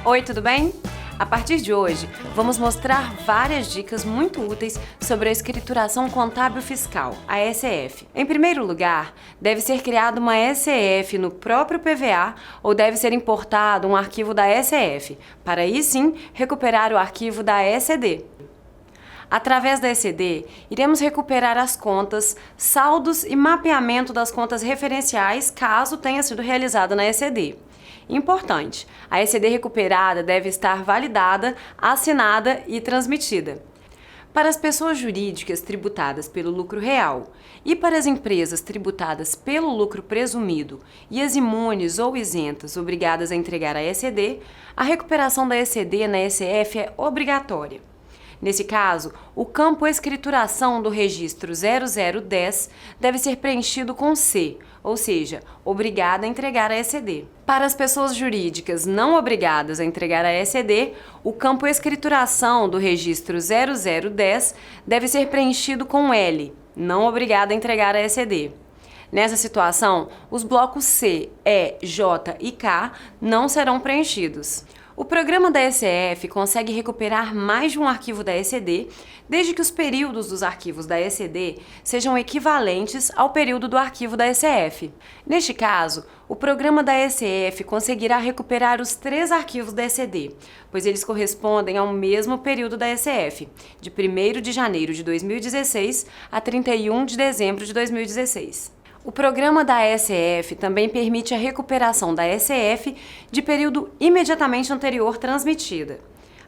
Oi, tudo bem? A partir de hoje, vamos mostrar várias dicas muito úteis sobre a escrituração contábil fiscal, a ECF. Em primeiro lugar, deve ser criada uma ECF no próprio PVA ou deve ser importado um arquivo da ECF, para aí sim recuperar o arquivo da ECD. Através da ECD, iremos recuperar as contas, saldos e mapeamento das contas referenciais caso tenha sido realizado na ECD. Importante, a ECD recuperada deve estar validada, assinada e transmitida. Para as pessoas jurídicas tributadas pelo lucro real e para as empresas tributadas pelo lucro presumido e as imunes ou isentas obrigadas a entregar a ECD, a recuperação da ECD na ECF é obrigatória. Nesse caso, o campo escrituração do registro 0010 deve ser preenchido com C, ou seja, obrigada a entregar a ECD. Para as pessoas jurídicas não obrigadas a entregar a ECD, o campo escrituração do registro 0010 deve ser preenchido com L, não obrigada a entregar a ECD. Nessa situação, os blocos C, E, J e K não serão preenchidos. O programa da ECF consegue recuperar mais de um arquivo da ECD, desde que os períodos dos arquivos da ECD sejam equivalentes ao período do arquivo da ECF. Neste caso, o programa da ECF conseguirá recuperar os 3 arquivos da ECD, pois eles correspondem ao mesmo período da ECF, de 1º de janeiro de 2016 a 31 de dezembro de 2016. O programa da ECF também permite a recuperação da ECF de período imediatamente anterior transmitida.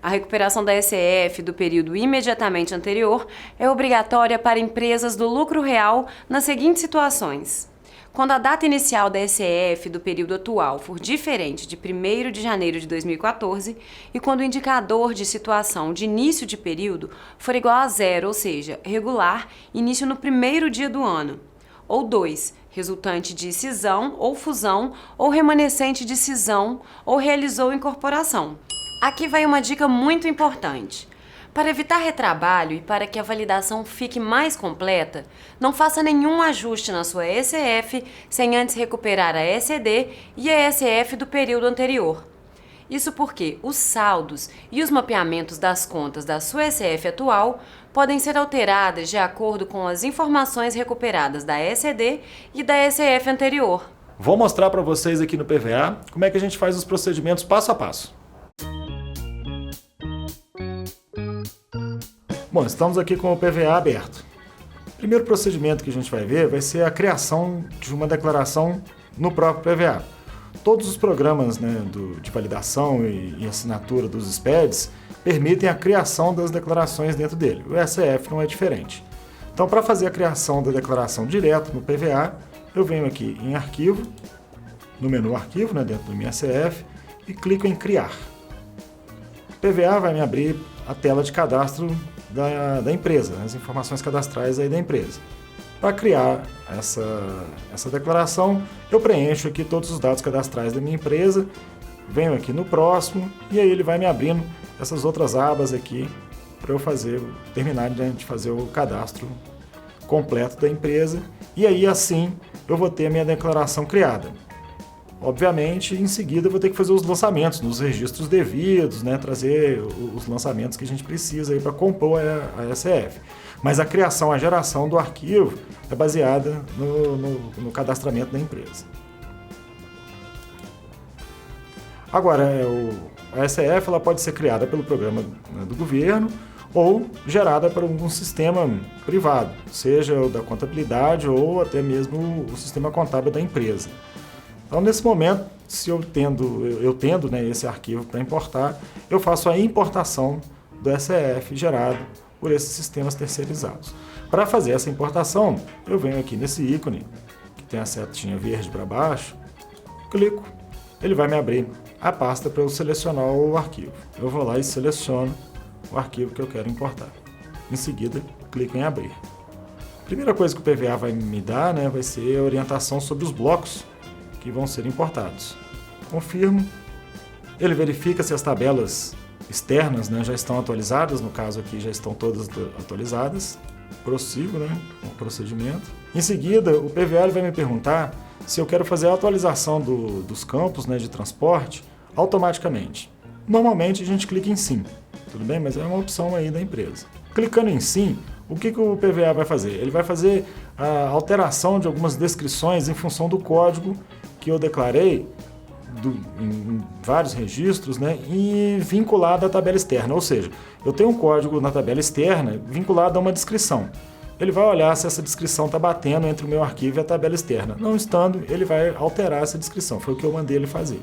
A recuperação da ECF do período imediatamente anterior é obrigatória para empresas do lucro real nas seguintes situações: quando a data inicial da ECF do período atual for diferente de 1º de janeiro de 2014 e quando o indicador de situação de início de período for igual a 0, ou seja, regular, início no primeiro dia do ano. Ou 2, resultante de cisão ou fusão ou remanescente de cisão ou realizou incorporação. Aqui vai uma dica muito importante. Para evitar retrabalho e para que a validação fique mais completa, não faça nenhum ajuste na sua ECF sem antes recuperar a ECD e a ECF do período anterior. Isso porque os saldos e os mapeamentos das contas da sua ECF atual podem ser alteradas de acordo com as informações recuperadas da ECD e da ECF anterior. Vou mostrar para vocês aqui no PVA como é que a gente faz os procedimentos passo a passo. Bom, estamos aqui com o PVA aberto. O primeiro procedimento que a gente vai ver vai ser a criação de uma declaração no próprio PVA. Todos os programas de validação e assinatura dos SPEDs permitem a criação das declarações dentro dele. O ECF não é diferente. Então, para fazer a criação da declaração direto no PVA, eu venho aqui em Arquivo, no menu Arquivo, dentro do meu ECF, e clico em Criar. O PVA vai me abrir a tela de cadastro da empresa, as informações cadastrais aí da empresa. Para criar essa declaração, eu preencho aqui todos os dados cadastrais da minha empresa, venho aqui no próximo e aí ele vai me abrindo essas outras abas aqui para eu terminar de fazer o cadastro completo da empresa e aí assim eu vou ter a minha declaração criada. Obviamente, em seguida eu vou ter que fazer os lançamentos nos registros devidos, trazer os lançamentos que a gente precisa para compor a ECF. Mas a criação, a geração do arquivo é baseada no cadastramento da empresa. Agora, a ECF ela pode ser criada pelo programa do governo ou gerada por algum sistema privado, seja o da contabilidade ou até mesmo o sistema contábil da empresa. Então, nesse momento, se eu tendo esse arquivo para importar, eu faço a importação do ECF gerado por esses sistemas terceirizados. Para fazer essa importação, eu venho aqui nesse ícone, que tem a setinha verde para baixo, clico, ele vai me abrir a pasta para eu selecionar o arquivo. Eu vou lá e seleciono o arquivo que eu quero importar. Em seguida, clico em Abrir. A primeira coisa que o PVA vai me dar vai ser a orientação sobre os blocos que vão ser importados. Confirmo, ele verifica se as tabelas externas já estão atualizadas, no caso aqui já estão todas atualizadas, prossigo com o procedimento. Em seguida, o PVA vai me perguntar se eu quero fazer a atualização dos campos de transporte automaticamente. Normalmente a gente clica em sim, tudo bem? Mas é uma opção aí da empresa. Clicando em sim, o que o PVA vai fazer? Ele vai fazer a alteração de algumas descrições em função do código que eu declarei em vários registros, né, e vinculado à tabela externa. Ou seja, eu tenho um código na tabela externa vinculado a uma descrição. Ele vai olhar se essa descrição está batendo entre o meu arquivo e a tabela externa. Não estando, ele vai alterar essa descrição. Foi o que eu mandei ele fazer.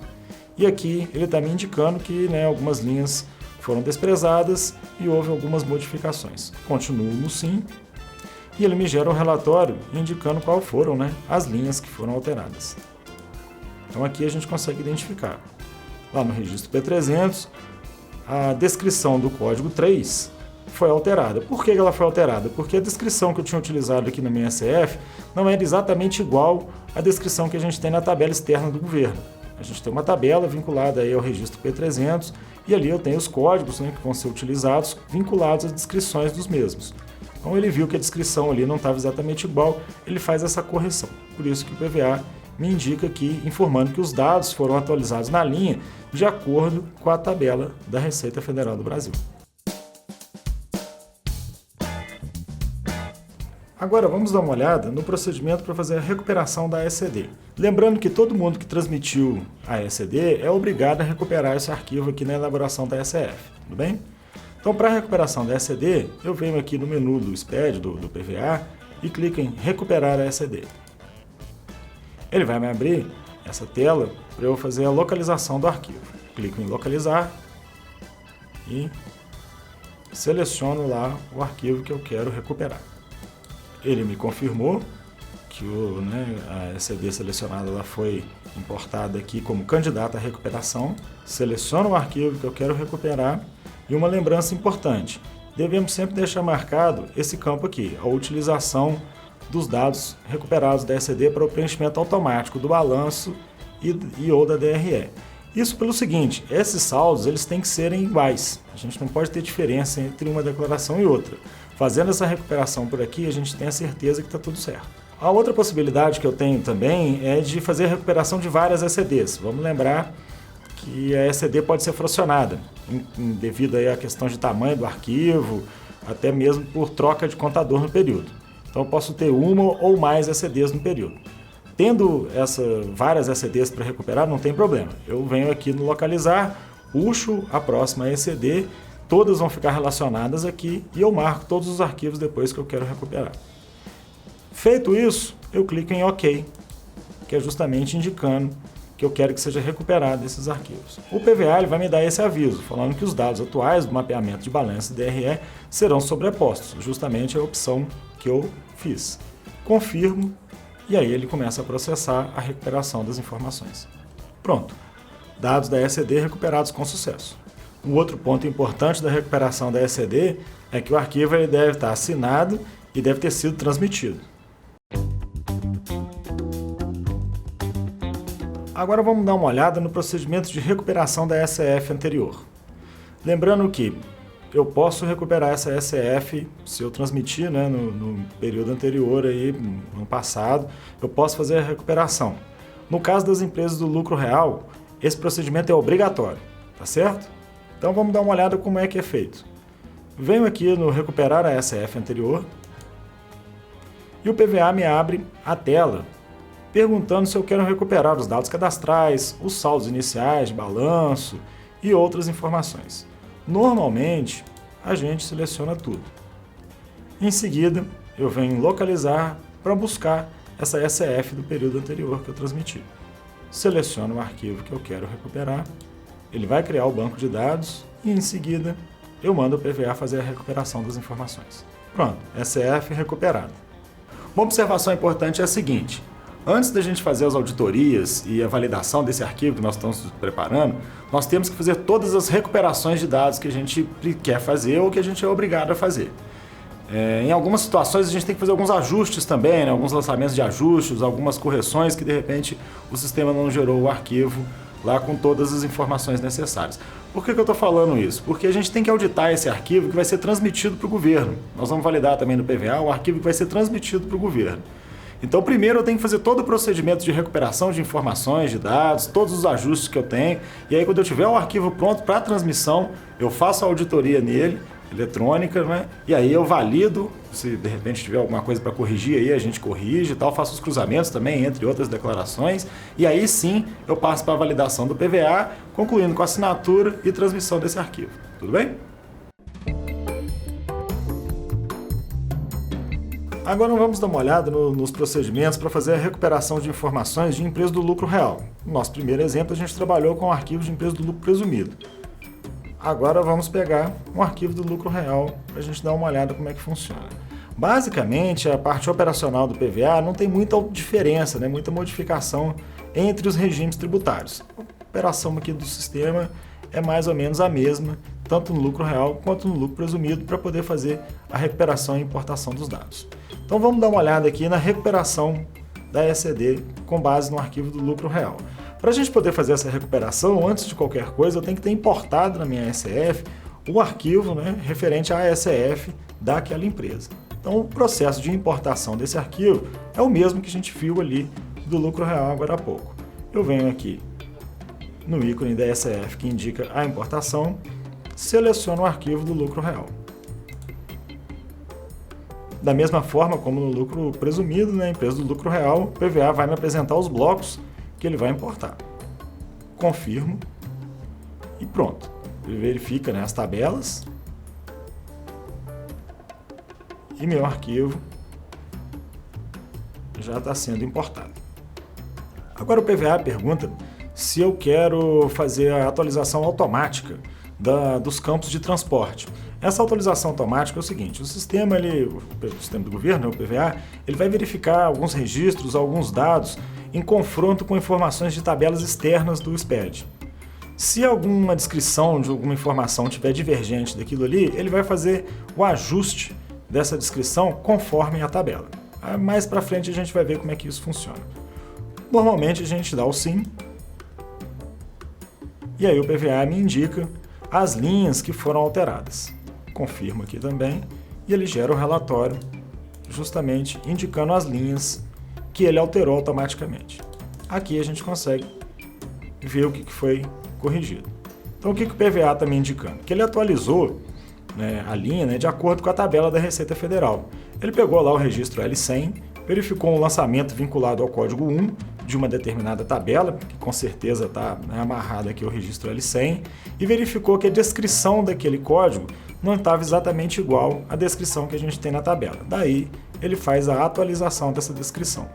E aqui ele está me indicando que, né, algumas linhas foram desprezadas e houve algumas modificações. Continuo no sim e ele me gera um relatório indicando quais foram, né, as linhas que foram alteradas. Então aqui a gente consegue identificar. Lá no registro P300, a descrição do código 3 foi alterada. Por que ela foi alterada? Porque a descrição que eu tinha utilizado aqui na minha SF não era exatamente igual à descrição que a gente tem na tabela externa do governo. A gente tem uma tabela vinculada aí ao registro P300 e ali eu tenho os códigos, né, que vão ser utilizados vinculados às descrições dos mesmos. Então ele viu que a descrição ali não estava exatamente igual, ele faz essa correção. Por isso que o PVA me indica aqui, informando que os dados foram atualizados na linha de acordo com a tabela da Receita Federal do Brasil. Agora vamos dar uma olhada no procedimento para fazer a recuperação da ECD. Lembrando que todo mundo que transmitiu a ECD é obrigado a recuperar esse arquivo aqui na elaboração da SF, tudo bem? Então, para a recuperação da ECD, eu venho aqui no menu do SPED, do PVA, e clico em Recuperar a ECD. Ele vai me abrir essa tela para eu fazer a localização do arquivo. Clico em Localizar e seleciono lá o arquivo que eu quero recuperar. Ele me confirmou que a ECD selecionada ela foi importada aqui como candidata à recuperação. Seleciono o arquivo que eu quero recuperar e uma lembrança importante. Devemos sempre deixar marcado esse campo aqui, a utilização dos dados recuperados da ECD para o preenchimento automático do balanço e ou da DRE. Isso pelo seguinte, esses saldos eles têm que serem iguais. A gente não pode ter diferença entre uma declaração e outra. Fazendo essa recuperação por aqui, a gente tem a certeza que está tudo certo. A outra possibilidade que eu tenho também é de fazer a recuperação de várias ECDs. Vamos lembrar que a ECD pode ser fracionada, devido aí à questão de tamanho do arquivo, até mesmo por troca de contador no período. Então eu posso ter uma ou mais ECDs no período. Tendo várias ECDs para recuperar, não tem problema. Eu venho aqui no Localizar, puxo a próxima ECD, todas vão ficar relacionadas aqui e eu marco todos os arquivos depois que eu quero recuperar. Feito isso, eu clico em OK, que é justamente indicando que eu quero que seja recuperado esses arquivos. O PVA ele vai me dar esse aviso, falando que os dados atuais do mapeamento de balanço e DRE serão sobrepostos, justamente a opção que eu fiz. Confirmo e aí ele começa a processar a recuperação das informações. Pronto, dados da ECD recuperados com sucesso. Um outro ponto importante da recuperação da ECD é que o arquivo ele deve estar assinado e deve ter sido transmitido. Agora vamos dar uma olhada no procedimento de recuperação da SF anterior. Lembrando que eu posso recuperar essa SF se eu transmitir, né, no período anterior, aí, no passado, eu posso fazer a recuperação. No caso das empresas do lucro real, esse procedimento é obrigatório, tá certo? Então vamos dar uma olhada como é que é feito. Venho aqui no Recuperar a SF anterior e o PVA me abre a tela perguntando se eu quero recuperar os dados cadastrais, os saldos iniciais de balanço e outras informações. Normalmente, a gente seleciona tudo. Em seguida, eu venho em Localizar para buscar essa SF do período anterior que eu transmiti. Seleciono o arquivo que eu quero recuperar, ele vai criar o banco de dados e, em seguida, eu mando o PVA fazer a recuperação das informações. Pronto, SF recuperada. Uma observação importante é a seguinte: antes da gente fazer as auditorias e a validação desse arquivo que nós estamos preparando, nós temos que fazer todas as recuperações de dados que a gente quer fazer ou que a gente é obrigado a fazer. Em algumas situações a gente tem que fazer alguns ajustes também, né? Alguns lançamentos de ajustes, algumas correções que de repente o sistema não gerou o arquivo lá com todas as informações necessárias. Por que eu estou falando isso? Porque a gente tem que auditar esse arquivo que vai ser transmitido para o governo. Nós vamos validar também no PVA o arquivo que vai ser transmitido para o governo. Então, primeiro eu tenho que fazer todo o procedimento de recuperação de informações, de dados, todos os ajustes que eu tenho. E aí, quando eu tiver o arquivo pronto para transmissão, eu faço a auditoria nele, eletrônica, né? E aí eu valido, se de repente tiver alguma coisa para corrigir aí, a gente corrige e tal, faço os cruzamentos também, entre outras declarações. E aí sim, eu passo para a validação do PVA, concluindo com a assinatura e transmissão desse arquivo. Tudo bem? Agora vamos dar uma olhada nos procedimentos para fazer a recuperação de informações de empresa do lucro real. No nosso primeiro exemplo, a gente trabalhou com o arquivo de empresa do lucro presumido. Agora vamos pegar um arquivo do lucro real para a gente dar uma olhada como é que funciona. Basicamente, a parte operacional do PVA não tem muita diferença, né, muita modificação entre os regimes tributários. A operação aqui do sistema é mais ou menos a mesma, tanto no lucro real quanto no lucro presumido, para poder fazer a recuperação e importação dos dados. Então vamos dar uma olhada aqui na recuperação da ECD com base no arquivo do lucro real. Para a gente poder fazer essa recuperação, antes de qualquer coisa, eu tenho que ter importado na minha ECF o arquivo, né, referente à ECF daquela empresa. Então o processo de importação desse arquivo é o mesmo que a gente viu ali do lucro real agora há pouco. Eu venho aqui no ícone da ECF que indica a importação, seleciono o arquivo do lucro real. Da mesma forma como no lucro presumido, na empresa do lucro real, o PVA vai me apresentar os blocos que ele vai importar. Confirmo e pronto. Ele verifica, né, as tabelas e meu arquivo já está sendo importado. Agora o PVA pergunta se eu quero fazer a atualização automática dos campos de transporte. Essa atualização automática é o seguinte: o sistema do governo, o PVA, ele vai verificar alguns registros, alguns dados em confronto com informações de tabelas externas do SPED. Se alguma descrição de alguma informação estiver divergente daquilo ali, ele vai fazer o ajuste dessa descrição conforme a tabela. Mais para frente a gente vai ver como é que isso funciona. Normalmente a gente dá o sim, e aí o PVA me indica as linhas que foram alteradas. Confirmo aqui também, e ele gera o relatório justamente indicando as linhas que ele alterou automaticamente. Aqui a gente consegue ver o que foi corrigido. Então o que o PVA está me indicando? Que ele atualizou, né, a linha, né, de acordo com a tabela da Receita Federal. Ele pegou lá o registro L100, verificou um lançamento vinculado ao código 1 de uma determinada tabela, que com certeza está, né, amarrado aqui ao registro L100, e verificou que a descrição daquele código não estava exatamente igual à descrição que a gente tem na tabela. Daí ele faz a atualização dessa descrição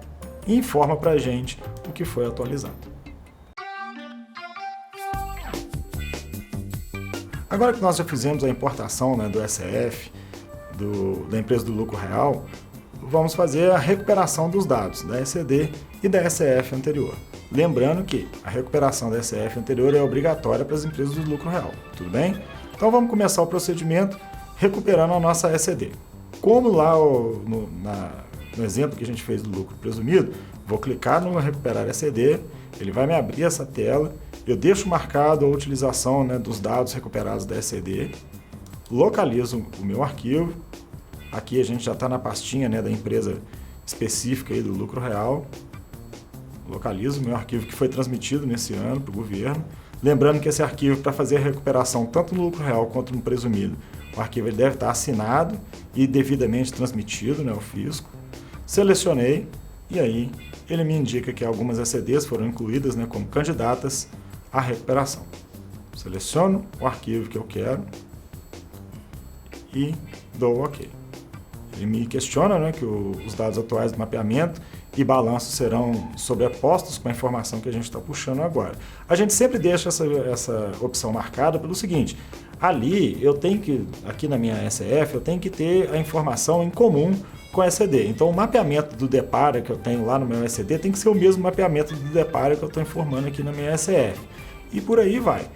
e informa para a gente o que foi atualizado. Agora que nós já fizemos a importação, né, do ECF, da empresa do lucro real, vamos fazer a recuperação dos dados da ECD e da ECF anterior. Lembrando que a recuperação da ECF anterior é obrigatória para as empresas do lucro real, tudo bem? Então vamos começar o procedimento recuperando a nossa ECD. Como lá no exemplo que a gente fez do lucro presumido, vou clicar no recuperar ECD, ele vai me abrir essa tela, eu deixo marcado a utilização, né, dos dados recuperados da ECD, localizo o meu arquivo, aqui a gente já está na pastinha, né, da empresa específica aí do lucro real, localizo o meu arquivo que foi transmitido nesse ano para o governo, lembrando que esse arquivo, para fazer a recuperação tanto no lucro real quanto no presumido, o arquivo ele deve estar assinado e devidamente transmitido, né, ao fisco. Selecionei e aí ele me indica que algumas ECDs foram incluídas, né, como candidatas à recuperação. Seleciono o arquivo que eu quero e dou OK. Ele me questiona, né, que os dados atuais do mapeamento e balanço serão sobrepostos com a informação que a gente está puxando agora. A gente sempre deixa essa opção marcada pelo seguinte: ali eu tenho que, aqui na minha ECF, eu tenho que ter a informação em comum com a ECD. Então o mapeamento do DEPARA que eu tenho lá no meu ECD tem que ser o mesmo mapeamento do DEPARA que eu estou informando aqui na minha ECF. E por aí vai.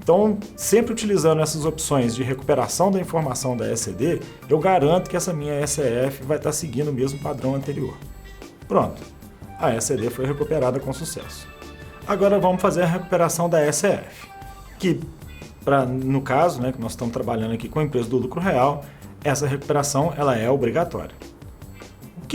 Então, sempre utilizando essas opções de recuperação da informação da ECD, eu garanto que essa minha ECF vai estar seguindo o mesmo padrão anterior. Pronto, a ECD foi recuperada com sucesso. Agora vamos fazer a recuperação da ECF, que, no caso, né, que nós estamos trabalhando aqui com a empresa do lucro real, essa recuperação ela é obrigatória.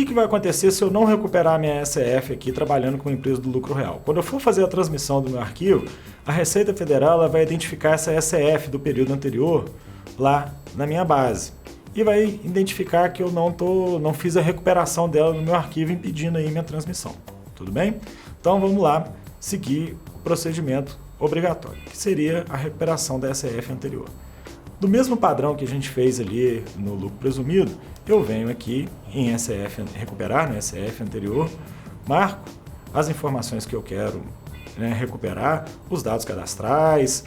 que vai acontecer se eu não recuperar a minha SF aqui trabalhando com a empresa do lucro real? Quando eu for fazer a transmissão do meu arquivo, a Receita Federal ela vai identificar essa SF do período anterior lá na minha base e vai identificar que eu não fiz a recuperação dela no meu arquivo, impedindo aí minha transmissão. Tudo bem? Então vamos lá seguir o procedimento obrigatório, que seria a recuperação da SF anterior. Do mesmo padrão que a gente fez ali no lucro presumido, eu venho aqui em SF, recuperar no SF anterior, marco as informações que eu quero recuperar, os dados cadastrais,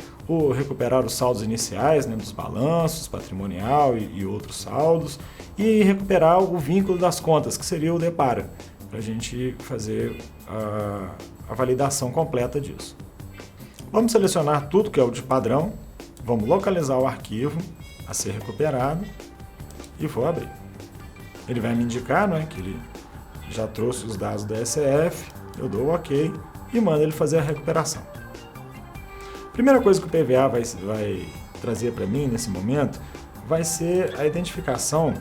recuperar os saldos iniciais dos balanços, patrimonial e outros saldos, e recuperar o vínculo das contas, que seria o DEPARA, para a gente fazer a validação completa disso. Vamos selecionar tudo que é o de padrão, vamos localizar o arquivo a ser recuperado e vou abrir. Ele vai me indicar que ele já trouxe os dados da SF, eu dou o OK e mando ele fazer a recuperação. A primeira coisa que o PVA vai trazer para mim nesse momento vai ser a identificação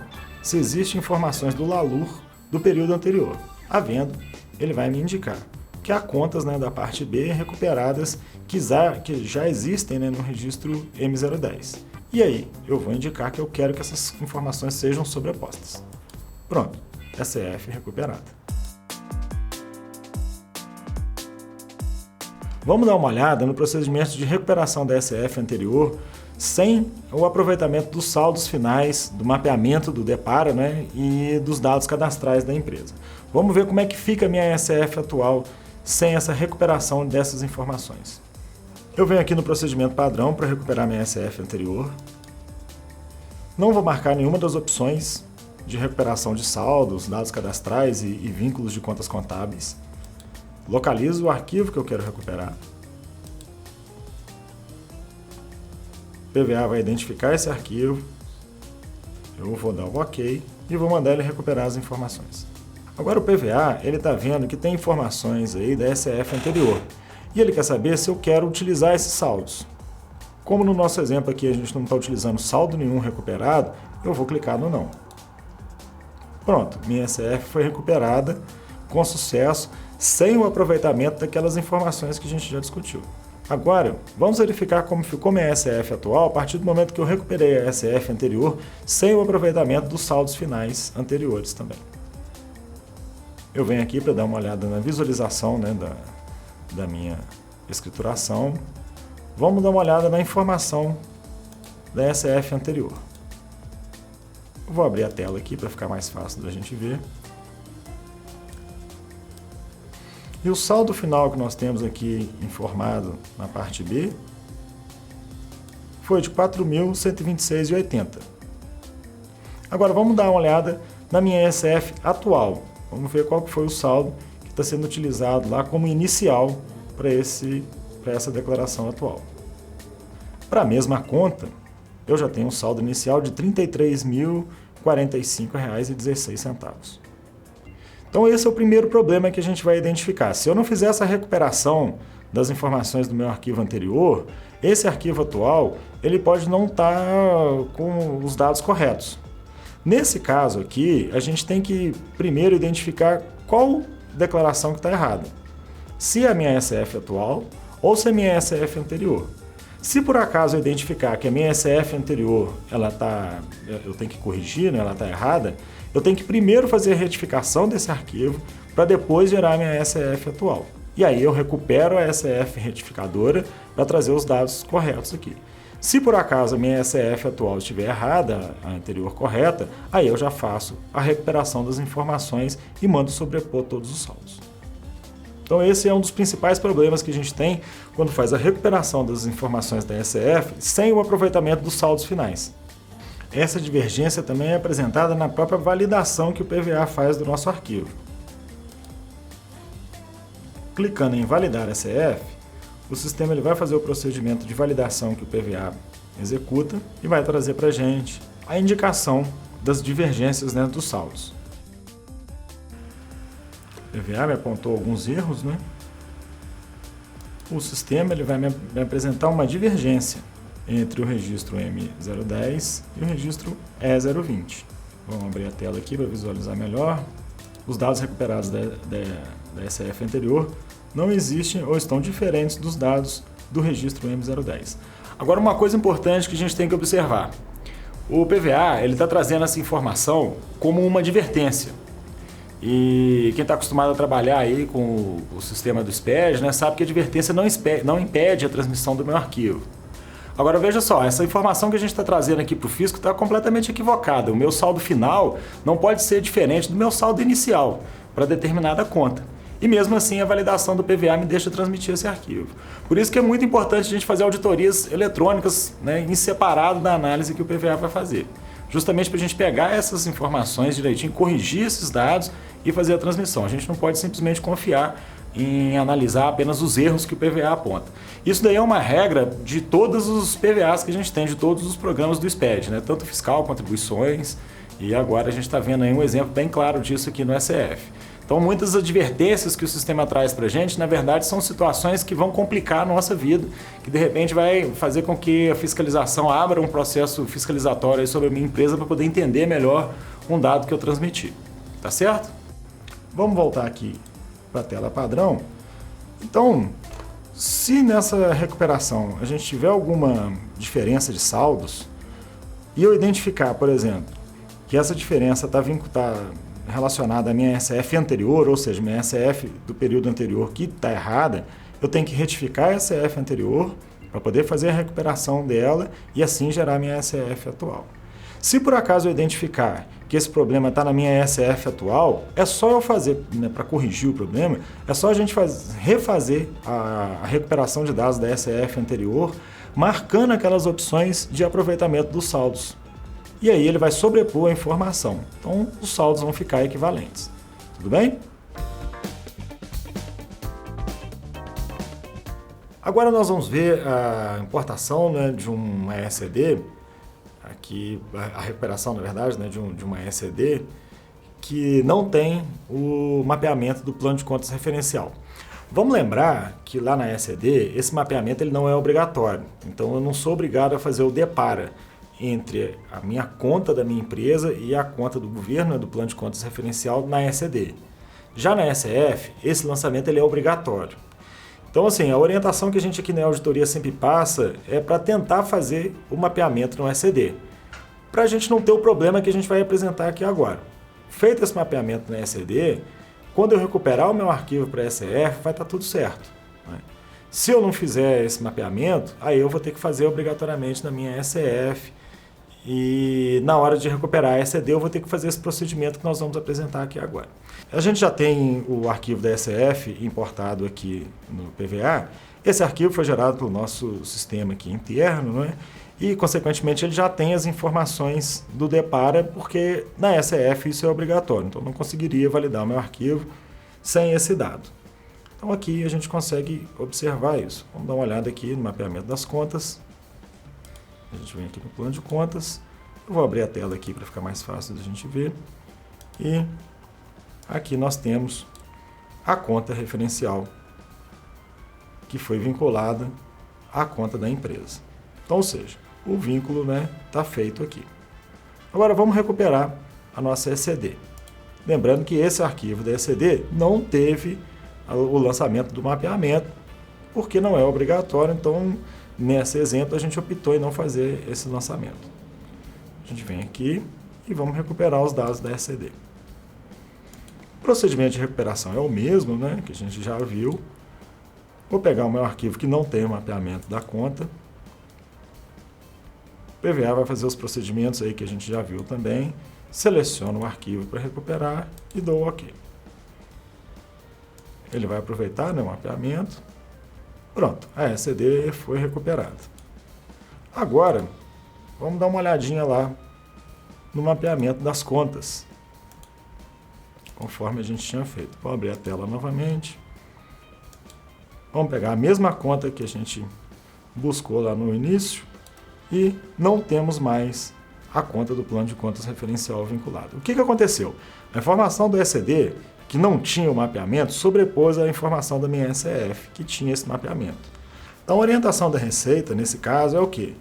se existem informações do LALUR do período anterior. Havendo, ele vai me indicar que há contas da parte B recuperadas que já existem no registro M010. E aí, eu vou indicar que eu quero que essas informações sejam sobrepostas. Pronto, SF recuperada. Vamos dar uma olhada no procedimento de recuperação da SF anterior sem o aproveitamento dos saldos finais, do mapeamento do DEPARA e dos dados cadastrais da empresa. Vamos ver como é que fica a minha SF atual sem essa recuperação dessas informações. Eu venho aqui no procedimento padrão para recuperar minha SF anterior. Não vou marcar nenhuma das opções de recuperação de saldos, dados cadastrais e vínculos de contas contábeis. Localizo o arquivo que eu quero recuperar. O PVA vai identificar esse arquivo. Eu vou dar o OK e vou mandar ele recuperar as informações. Agora o PVA está vendo que tem informações aí da SF anterior e ele quer saber se eu quero utilizar esses saldos. Como no nosso exemplo aqui a gente não está utilizando saldo nenhum recuperado, eu vou clicar no não. Pronto, minha SF foi recuperada com sucesso, sem o aproveitamento daquelas informações que a gente já discutiu. Agora, vamos verificar como ficou minha SF atual a partir do momento que eu recuperei a SF anterior, sem o aproveitamento dos saldos finais anteriores também. Eu venho aqui para dar uma olhada na visualização da minha escrituração. Vamos dar uma olhada na informação da SF anterior. Vou abrir a tela aqui para ficar mais fácil da gente ver. E o saldo final que nós temos aqui informado na parte B foi de R$ 4.126,80. Agora vamos dar uma olhada na minha SF atual. Vamos ver qual que foi o saldo que está sendo utilizado lá como inicial para essa declaração atual. Para a mesma conta, eu já tenho um saldo inicial de R$ 33.045,16. Então esse é o primeiro problema que a gente vai identificar. Se eu não fizer essa recuperação das informações do meu arquivo anterior, esse arquivo atual ele pode não estar com os dados corretos. Nesse caso aqui, a gente tem que primeiro identificar qual declaração que está errada. Se é a minha SF atual ou se é a minha SF anterior. Se por acaso eu identificar que a minha SF anterior eu tenho que corrigir, ela está errada, eu tenho que primeiro fazer a retificação desse arquivo para depois gerar a minha SF atual. E aí eu recupero a SF retificadora para trazer os dados corretos aqui. Se por acaso a minha SF atual estiver errada, a anterior correta, aí eu já faço a recuperação das informações e mando sobrepor todos os saldos. Então esse é um dos principais problemas que a gente tem quando faz a recuperação das informações da SF sem o aproveitamento dos saldos finais. Essa divergência também é apresentada na própria validação que o PVA faz do nosso arquivo. Clicando em validar SF, o sistema vai fazer o procedimento de validação que o PVA executa e vai trazer para a gente a indicação das divergências dos saldos. O PVA me apontou alguns erros, O sistema vai me apresentar uma divergência entre o registro M010 e o registro E020. Vamos abrir a tela aqui para visualizar melhor. os dados recuperados da SF anterior não existem ou estão diferentes dos dados do registro M010. Agora, uma coisa importante que a gente tem que observar. O PVA ele está trazendo essa informação como uma advertência. E quem está acostumado a trabalhar aí com o sistema do SPED, né, sabe que a advertência não impede a transmissão do meu arquivo. Agora veja só, essa informação que a gente está trazendo aqui para o fisco está completamente equivocada. O meu saldo final não pode ser diferente do meu saldo inicial para determinada conta. E mesmo assim a validação do PVA me deixa transmitir esse arquivo. Por isso que é muito importante a gente fazer auditorias eletrônicas, né, em separado da análise que o PVA vai fazer. Justamente para a gente pegar essas informações direitinho, corrigir esses dados e fazer a transmissão. A gente não pode simplesmente confiar em analisar apenas os erros que o PVA aponta. Isso daí é uma regra de todos os PVAs que a gente tem, de todos os programas do SPED, né? Tanto fiscal, contribuições, e agora a gente está vendo aí um exemplo bem claro disso aqui no SF. Então, muitas advertências que o sistema traz para a gente, na verdade, são situações que vão complicar a nossa vida, que de repente vai fazer com que a fiscalização abra um processo fiscalizatório aí sobre a minha empresa para poder entender melhor um dado que eu transmiti. Tá certo? Vamos voltar aqui para a tela padrão. Então, se nessa recuperação a gente tiver alguma diferença de saldos e eu identificar, por exemplo, que essa diferença está relacionada à minha SF anterior, ou seja, minha SF do período anterior que está errada, eu tenho que retificar a SF anterior para poder fazer a recuperação dela e assim gerar minha SF atual. Se por acaso eu identificar que esse problema está na minha SF atual, é só eu fazer, né, para corrigir o problema, é só a gente refazer a recuperação de dados da SF anterior, marcando aquelas opções de aproveitamento dos saldos. E aí ele vai sobrepor a informação. Então, os saldos vão ficar equivalentes. Tudo bem? Agora nós vamos ver a importação, né, de uma ECD, aqui a recuperação, na verdade, né, de uma ECD que não tem o mapeamento do plano de contas referencial. Vamos lembrar que lá na ECD, esse mapeamento ele não é obrigatório. Então, eu não sou obrigado a fazer o DEPARA entre a minha conta da minha empresa e a conta do governo, né, do plano de contas referencial na ECD. Já na SF, esse lançamento ele é obrigatório. Então, assim, a orientação que a gente aqui na auditoria sempre passa é para tentar fazer o mapeamento no ECD, para a gente não ter o problema que a gente vai apresentar aqui agora. Feito esse mapeamento na ECD, quando eu recuperar o meu arquivo para a SF, vai estar tudo certo, né? Se eu não fizer esse mapeamento, aí eu vou ter que fazer obrigatoriamente na minha SF, e na hora de recuperar a ECD eu vou ter que fazer esse procedimento que nós vamos apresentar aqui agora. A gente já tem o arquivo da SF importado aqui no PVA. Esse arquivo foi gerado pelo nosso sistema aqui interno, né? E, consequentemente, ele já tem as informações do DEPARA, porque na SF isso é obrigatório. Então, eu não conseguiria validar o meu arquivo sem esse dado. Então, aqui a gente consegue observar isso. Vamos dar uma olhada aqui no mapeamento das contas. A gente vem aqui no plano de contas. Eu vou abrir a tela aqui para ficar mais fácil de a gente ver. E aqui nós temos a conta referencial que foi vinculada à conta da empresa. Então, ou seja, o vínculo, né, está feito aqui. Agora vamos recuperar a nossa ECD. Lembrando que esse arquivo da ECD não teve o lançamento do mapeamento, porque não é obrigatório, então nesse exemplo a gente optou em não fazer esse lançamento. A gente vem aqui e vamos recuperar os dados da ECD. O procedimento de recuperação é o mesmo, né, que a gente já viu. Vou pegar o meu arquivo que não tem o mapeamento da conta. O PVA vai fazer os procedimentos aí que a gente já viu também. Seleciono o arquivo para recuperar e dou OK. Ele vai aproveitar, né, o mapeamento. Pronto, a ECD foi recuperada. Agora, vamos dar uma olhadinha lá no mapeamento das contas, conforme a gente tinha feito. Vou abrir a tela novamente. Vamos pegar a mesma conta que a gente buscou lá no início e não temos mais a conta do plano de contas referencial vinculado. O que aconteceu? A informação do ECD, que não tinha o mapeamento, sobrepôs a informação da minha SF, que tinha esse mapeamento. Então, a orientação da Receita, nesse caso, é o quê?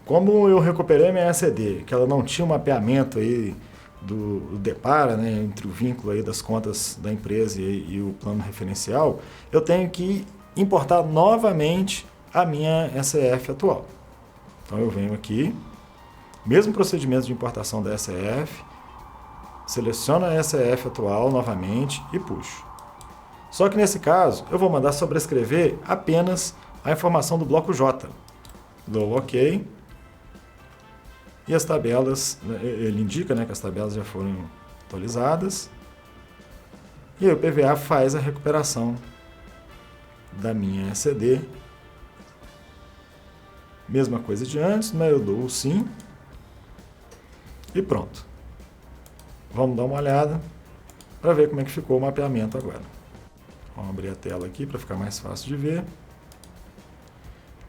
Como eu recuperei minha ECD, que ela não tinha o mapeamento aí do Depara, né, entre o vínculo aí das contas da empresa e o plano referencial, eu tenho que importar novamente a minha SEF atual. Então eu venho aqui, mesmo procedimento de importação da SEF, seleciono a SEF atual novamente e puxo. Só que nesse caso, eu vou mandar sobrescrever apenas a informação do bloco J. Dou OK. E as tabelas, ele indica, né, que as tabelas já foram atualizadas. E aí o PVA faz a recuperação da minha ECD. Mesma coisa de antes, né? Eu dou o sim. E pronto. Vamos dar uma olhada para ver como é que ficou o mapeamento agora. Vamos abrir a tela aqui para ficar mais fácil de ver.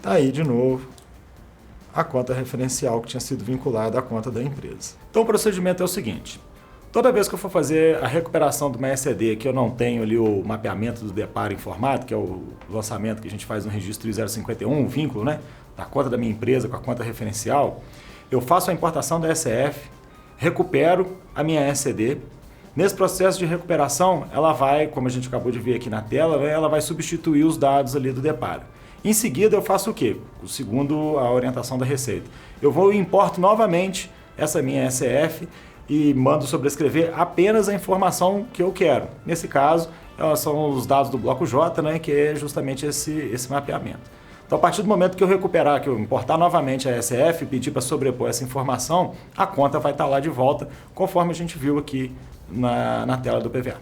Tá aí de novo a conta referencial que tinha sido vinculada à conta da empresa. Então o procedimento é o seguinte: toda vez que eu for fazer a recuperação de uma ECD que eu não tenho ali o mapeamento do Depara informado, que é o lançamento que a gente faz no registro 051, o vínculo, né, da conta da minha empresa com a conta referencial, eu faço a importação da SEF, recupero a minha ECD. Nesse processo de recuperação, ela vai, como a gente acabou de ver aqui na tela, ela vai substituir os dados ali do Depara. Em seguida, eu faço o quê? Segundo a orientação da Receita. Eu vou e importo novamente essa minha SEF e mando sobrescrever apenas a informação que eu quero. Nesse caso, são os dados do bloco J, né, que é justamente esse mapeamento. Então, a partir do momento que eu recuperar, que eu importar novamente a SEF e pedir para sobrepor essa informação, a conta vai estar lá de volta, conforme a gente viu aqui na tela do PVA.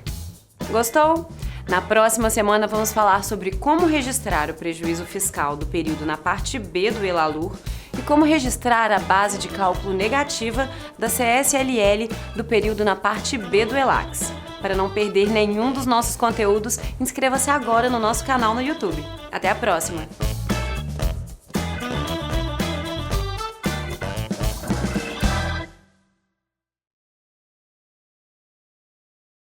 Gostou? Na próxima semana vamos falar sobre como registrar o prejuízo fiscal do período na parte B do Elalur e como registrar a base de cálculo negativa da CSLL do período na parte B do Elax. Para não perder nenhum dos nossos conteúdos, inscreva-se agora no nosso canal no YouTube. Até a próxima!